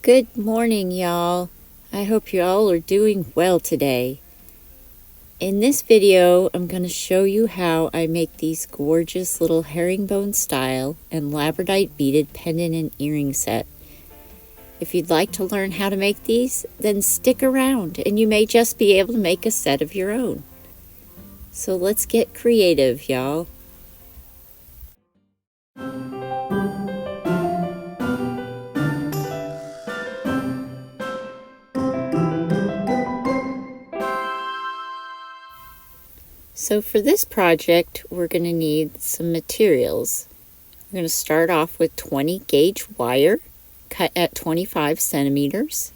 Good morning, y'all. I hope you all are doing well today. In this video, I'm going to show you how I make these gorgeous little herringbone style and Labradorite beaded pendant and earring set. If you'd like to learn how to make these, then stick around and you may just be able to make a set of your own. So let's get creative, y'all. So for this project, we're going to need some materials. We're going to start off with 20 gauge wire cut at 25 centimeters,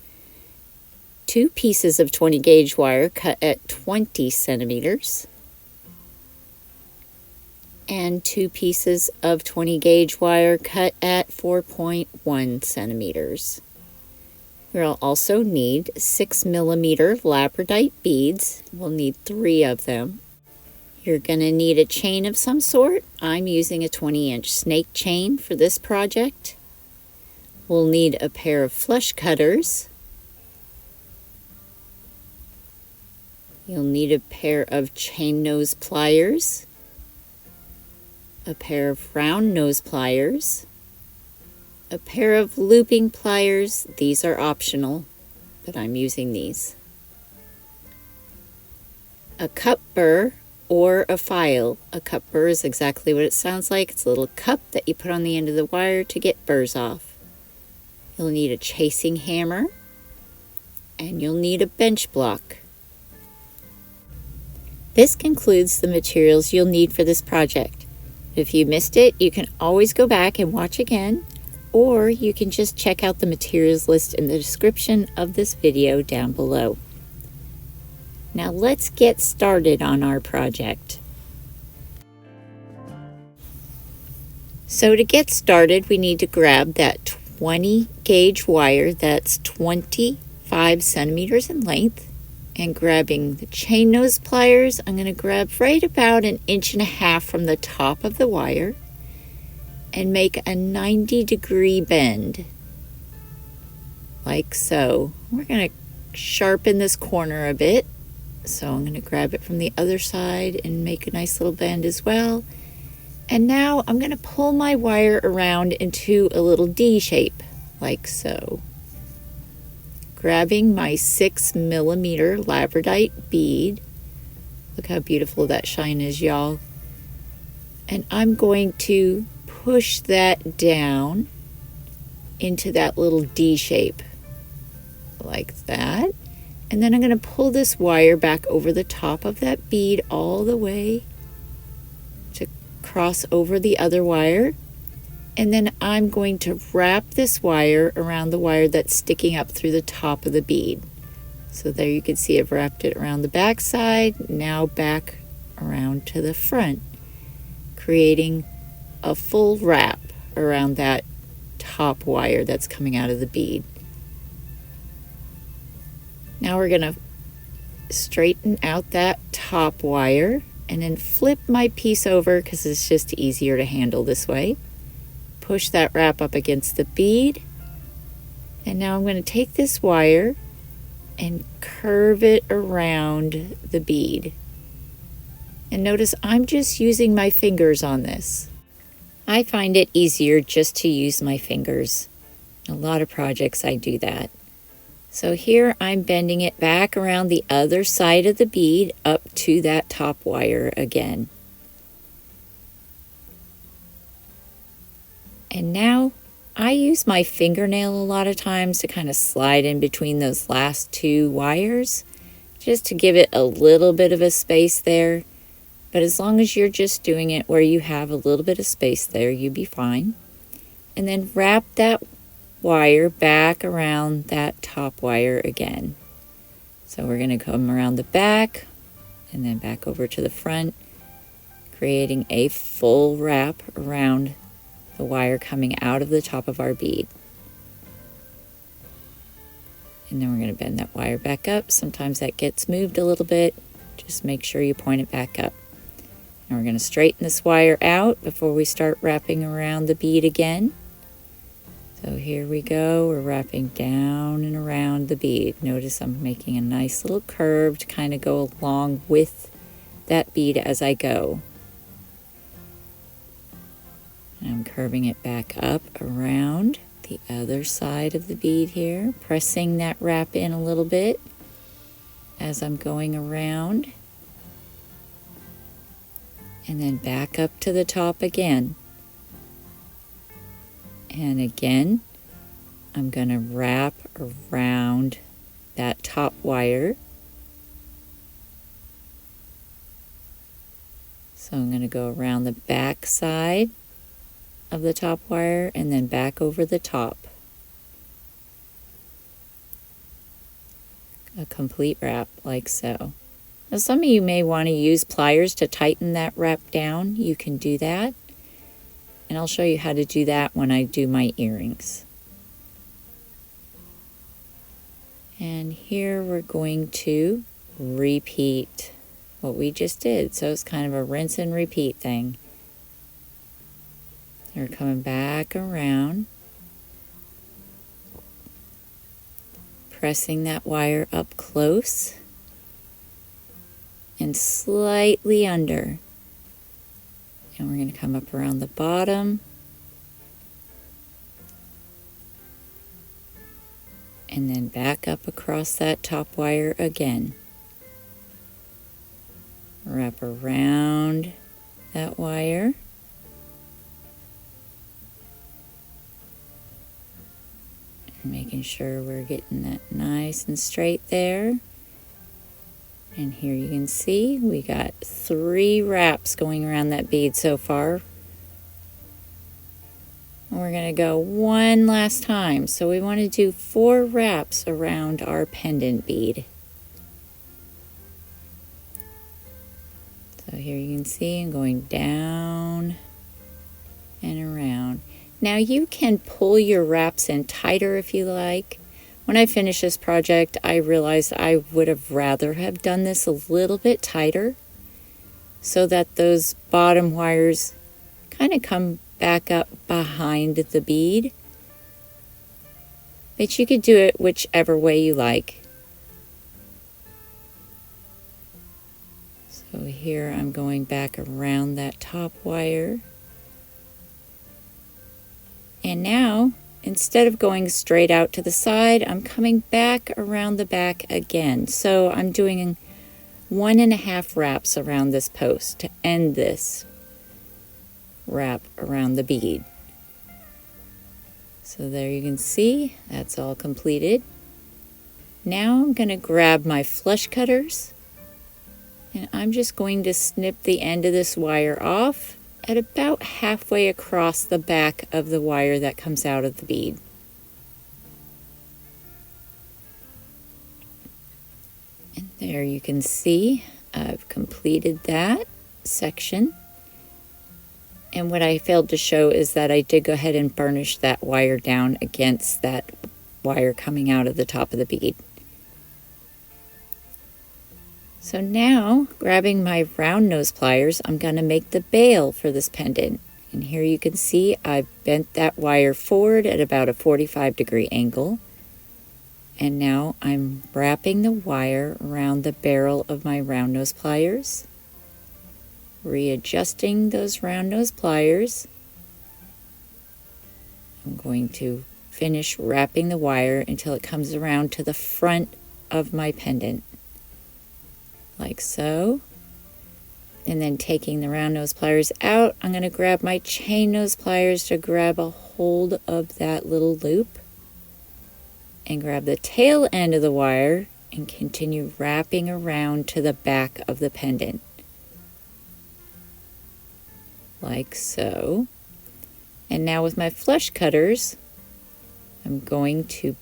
2 pieces of 20 gauge wire cut at 20 centimeters, and 2 pieces of 20 gauge wire cut at 4.1 centimeters. We'll also need 6 millimeter Labradorite beads. We'll need 3 of them. You're going to need a chain of some sort. I'm using a 20-inch snake chain for this project. We'll need a pair of flush cutters. You'll need a pair of chain nose pliers, a pair of round nose pliers, a pair of looping pliers. These are optional, but I'm using these. A cup burr or a file. A cup burr is exactly what it sounds like. It's a little cup that you put on the end of the wire to get burrs off. You'll need a chasing hammer, and you'll need a bench block. This concludes the materials you'll need for this project. If you missed it, you can always go back and watch again, or you can just check out the materials list in the description of this video down below. Now let's get started on our project. So to get started, we need to grab that 20 gauge wire that's 25 centimeters in length, and grabbing the chain nose pliers, I'm going to grab right about 1.5 inches from the top of the wire and make a 90-degree bend, like so. We're going to sharpen this corner a bit. So I'm going to grab it from the other side and make a nice little bend as well. And now I'm going to pull my wire around into a little D shape, like so. Grabbing my 6 millimeter Labradorite bead. Look how beautiful that shine is, y'all. And I'm going to push that down into that little D shape, like that. And then I'm going to pull this wire back over the top of that bead all the way to cross over the other wire. And then I'm going to wrap this wire around the wire that's sticking up through the top of the bead. So there you can see I've wrapped it around the back side, now back around to the front, creating a full wrap around that top wire that's coming out of the bead. Now we're going to straighten out that top wire and then flip my piece over because it's just easier to handle this way. Push that wrap up against the bead. And now I'm going to take this wire and curve it around the bead. And notice I'm just using my fingers on this. I find it easier just to use my fingers. In a lot of projects I do that. So here I'm bending it back around the other side of the bead up to that top wire again. And now I use my fingernail a lot of times to kind of slide in between those last 2 wires, just to give it a little bit of a space there. But as long as you're just doing it where you have a little bit of space there, you'll be fine. And then wrap that wire back around that top wire again. So we're going to come around the back and then back over to the front, creating a full wrap around the wire coming out of the top of our bead. And then we're going to bend that wire back up. Sometimes that gets moved a little bit. Just make sure you point it back up. And we're going to straighten this wire out before we start wrapping around the bead again. So here we go, we're wrapping down and around the bead. Notice I'm making a nice little curve to kind of go along with that bead as I go. And I'm curving it back up around the other side of the bead here, pressing that wrap in a little bit as I'm going around. And then back up to the top again. And again, I'm going to wrap around that top wire. So I'm going to go around the back side of the top wire and then back over the top. A complete wrap like so. Now some of you may want to use pliers to tighten that wrap down. You can do that. And I'll show you how to do that when I do my earrings. And here we're going to repeat what we just did. So it's kind of a rinse and repeat thing. We're coming back around, pressing that wire up close and slightly under. And we're going to come up around the bottom and then back up across that top wire again. Wrap around that wire. And making sure we're getting that nice and straight there. And here you can see we got 3 wraps going around that bead so far. And we're going to go one last time. So we want to do 4 wraps around our pendant bead. So here you can see I'm going down and around. Now you can pull your wraps in tighter if you like. When I finished this project, I realized I would have rather have done this a little bit tighter so that those bottom wires kind of come back up behind the bead. But you could do it whichever way you like. So here I'm going back around that top wire. And now, instead of going straight out to the side, I'm coming back around the back again. So I'm doing 1.5 wraps around this post to end this wrap around the bead. So there you can see, that's all completed. Now I'm going to grab my flush cutters and I'm just going to snip the end of this wire off at about halfway across the back of the wire that comes out of the bead. And there you can see I've completed that section. And what I failed to show is that I did go ahead and burnish that wire down against that wire coming out of the top of the bead. So now, grabbing my round nose pliers, I'm going to make the bail for this pendant. And here you can see I've bent that wire forward at about a 45-degree angle. And now I'm wrapping the wire around the barrel of my round nose pliers, readjusting those round nose pliers. I'm going to finish wrapping the wire until it comes around to the front of my pendant. Like so. And then taking the round nose pliers out, I'm going to grab my chain nose pliers to grab a hold of that little loop and grab the tail end of the wire and continue wrapping around to the back of the pendant. Like so. And now with my flush cutters, I'm going to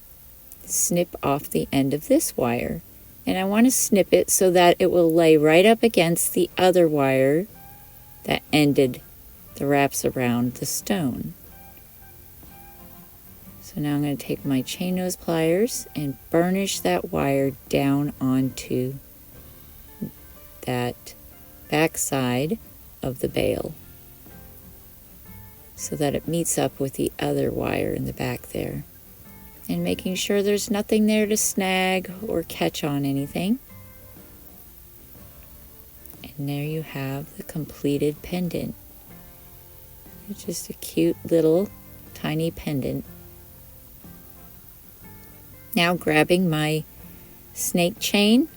snip off the end of this wire. And I want to snip it so that it will lay right up against the other wire that ended the wraps around the stone. So now I'm going to take my chain nose pliers and burnish that wire down onto that back side of the bail. so that it meets up with the other wire in the back there. And making sure there's nothing there to snag or catch on anything. And there you have the completed pendant. It's just a cute little tiny pendant. Now grabbing my snake chain,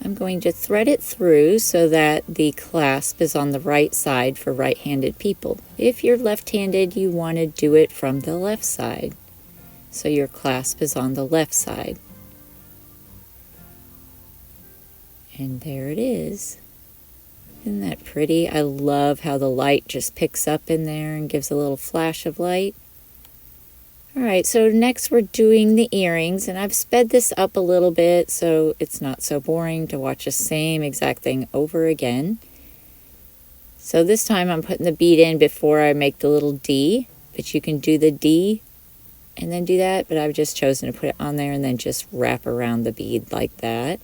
I'm going to thread it through so that the clasp is on the right side for right-handed people. If you're left-handed, you want to do it from the left side, so your clasp is on the left side. And there it is. Isn't that pretty? I love how the light just picks up in there and gives a little flash of light. Alright, so next we're doing the earrings, and I've sped this up a little bit so it's not so boring to watch the same exact thing over again. So this time I'm putting the bead in before I make the little D, but you can do the D and then do that, but I've just chosen to put it on there and then just wrap around the bead like that.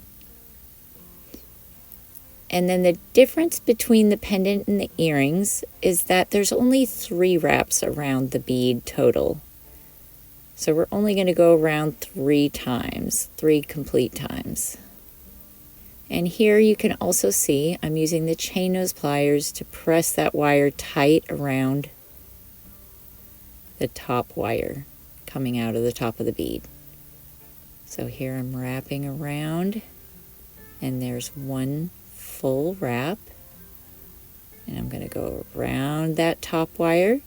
And then the difference between the pendant and the earrings is that there's only 3 wraps around the bead total. So we're only going to go around 3 times, 3 complete times. And here you can also see I'm using the chain nose pliers to press that wire tight around the top wire coming out of the top of the bead. So here I'm wrapping around, and there's 1 full wrap. And I'm going to go around that top wire,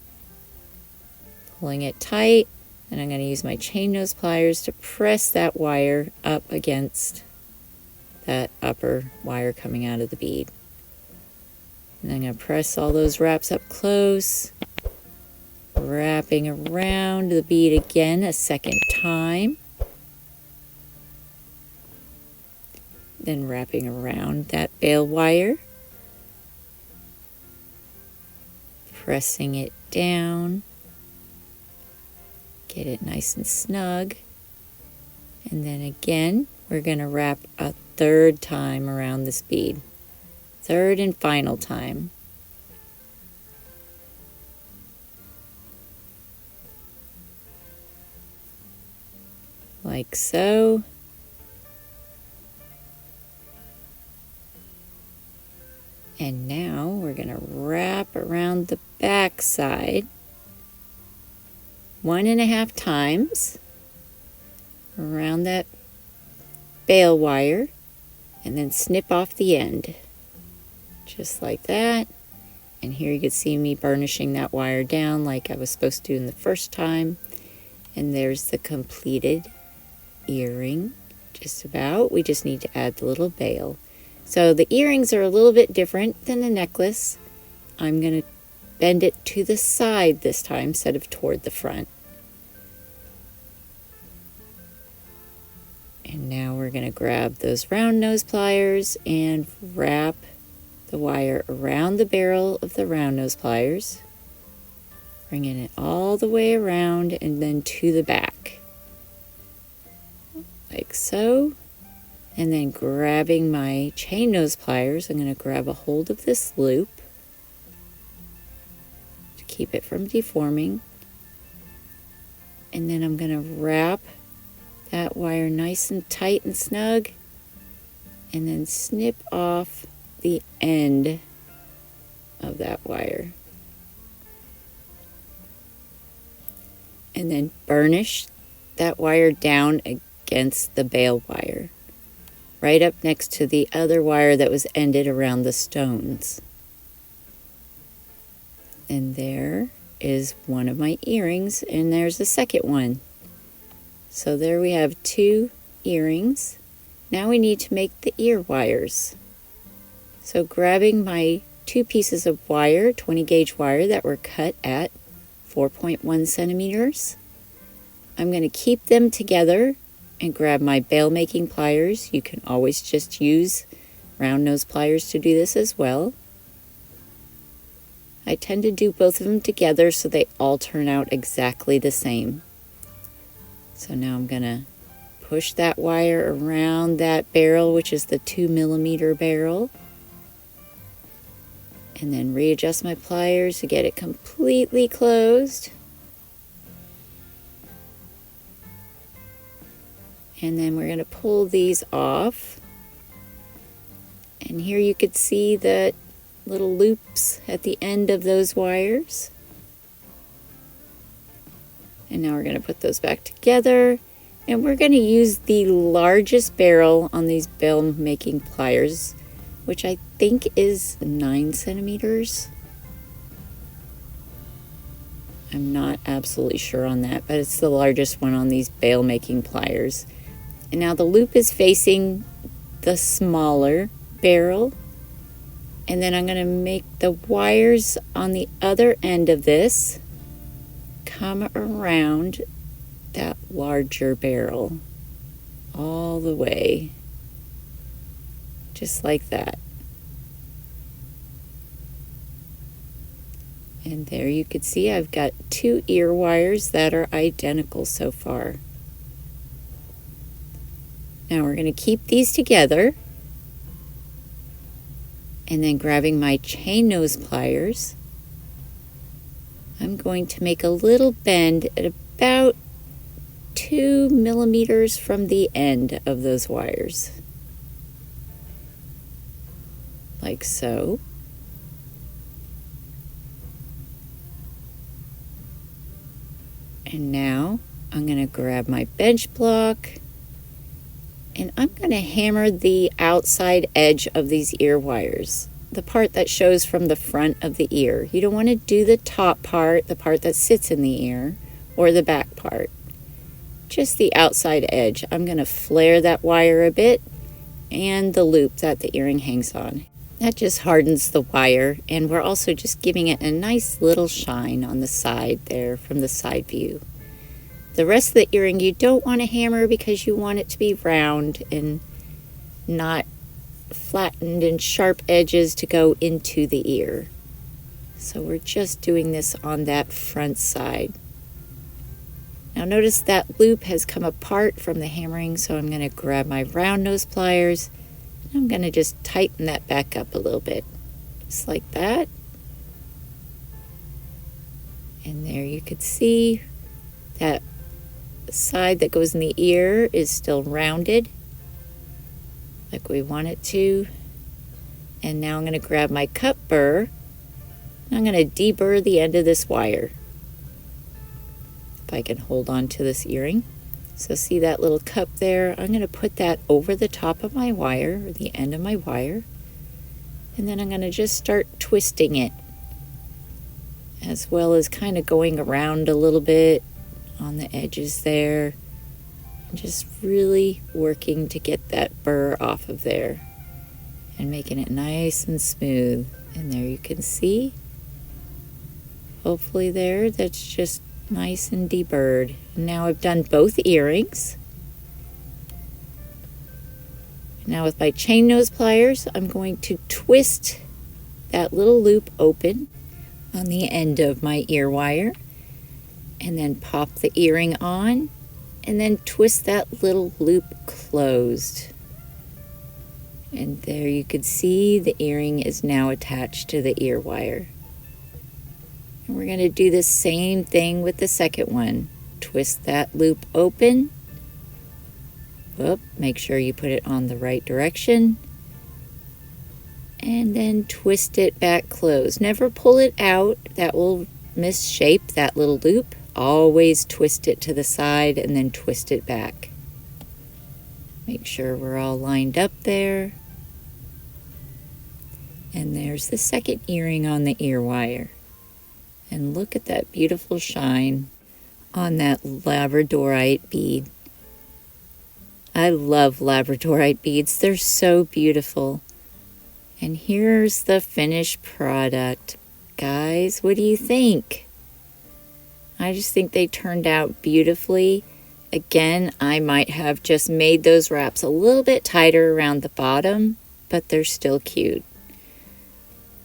pulling it tight. And I'm going to use my chain nose pliers to press that wire up against that upper wire coming out of the bead. And I'm going to press all those wraps up close, wrapping around the bead again a second time. Then wrapping around that bail wire, pressing it down. Get it nice and snug. And then again, we're going to wrap a 3rd time around this bead. 3rd and final time. Like so. And now we're going to wrap around the back side 1.5 times around that bail wire, and then snip off the end just like that. And here you can see me burnishing that wire down like I was supposed to in the first time. And there's the completed earring, just about. We just need to add the little bail. So the earrings are a little bit different than the necklace. I'm going to bend it to the side this time instead of toward the front. And now we're going to grab those round nose pliers and wrap the wire around the barrel of the round nose pliers, bringing it all the way around and then to the back, like so. And then grabbing my chain nose pliers, I'm going to grab a hold of this loop to keep it from deforming. And then I'm going to wrap that wire nice and tight and snug, and then snip off the end of that wire. And then burnish that wire down against the bail wire, right up next to the other wire that was ended around the stones. And there is one of my earrings, and there's the second one. So there we have 2 earrings. Now we need to make the ear wires. So grabbing my 2 pieces of wire, 20 gauge wire that were cut at 4.1 centimeters, I'm going to keep them together and grab my bail making pliers. You can always just use round nose pliers to do this as well. I tend to do both of them together so they all turn out exactly the same. So now I'm going to push that wire around that barrel, which is the 2 millimeter barrel. And then readjust my pliers to get it completely closed. And then we're going to pull these off. And here you could see the little loops at the end of those wires. And now we're going to put those back together. And we're going to use the largest barrel on these bell making pliers, which I think is 9 centimeters. I'm not absolutely sure on that, but it's the largest one on these bail making pliers. And now the loop is facing the smaller barrel. And then I'm going to make the wires on the other end of this come around that larger barrel all the way, just like that. And there you can see I've got 2 ear wires that are identical so far. Now we're going to keep these together, and then grabbing my chain nose pliers, I'm going to make a little bend at about 2 millimeters from the end of those wires, like so. And now I'm going to grab my bench block, and I'm going to hammer the outside edge of these ear wires, the part that shows from the front of the ear. You don't want to do the top part, the part that sits in the ear, or the back part. Just the outside edge. I'm going to flare that wire a bit and the loop that the earring hangs on. That just hardens the wire, and we're also just giving it a nice little shine on the side there from the side view. The rest of the earring you don't want to hammer because you want it to be round and not flattened and sharp edges to go into the ear. So we're just doing this on that front side. Now notice that loop has come apart from the hammering, so I'm going to grab my round nose pliers. I'm going to just tighten that back up a little bit, just like that. And there you could see that the side that goes in the ear is still rounded, like we want it to. And now I'm going to grab my cut burr, and I'm going to deburr the end of this wire. If I can hold on to this earring. So see that little cup there? I'm going to put that over the top of my wire, or the end of my wire, and then I'm going to just start twisting it, as well as kind of going around a little bit on the edges there, and just really working to get that burr off of there and making it nice and smooth. And there you can see, hopefully there, that's just nice and deburred. Now I've done both earrings. Now with my chain nose pliers, I'm going to twist that little loop open on the end of my ear wire, and then pop the earring on, and then twist that little loop closed. And there you can see the earring is now attached to the ear wire. And we're going to do the same thing with the second one. Twist that loop open. Whoop, make sure you put it on the right direction. And then twist it back closed. Never pull it out. That will misshape that little loop. Always twist it to the side and then twist it back. Make sure we're all lined up there. And there's the second earring on the ear wire. And look at that beautiful shine on that Labradorite bead. I love Labradorite beads. They're so beautiful. And here's the finished product. Guys, what do you think? I just think they turned out beautifully. Again, I might have just made those wraps a little bit tighter around the bottom, but they're still cute.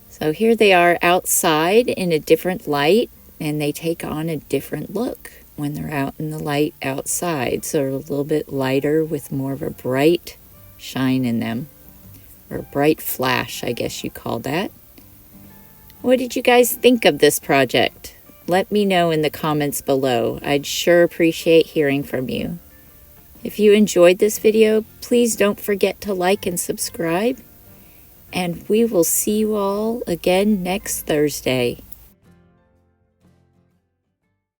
So here they are outside in a different light, and they take on a different look when they're out in the light outside. So they're a little bit lighter with more of a bright shine in them, or a bright flash, I guess you call that. What did you guys think of this project? Let me know in the comments below. I'd sure appreciate hearing from you. If you enjoyed this video, please don't forget to like and subscribe. And we will see you all again next Thursday.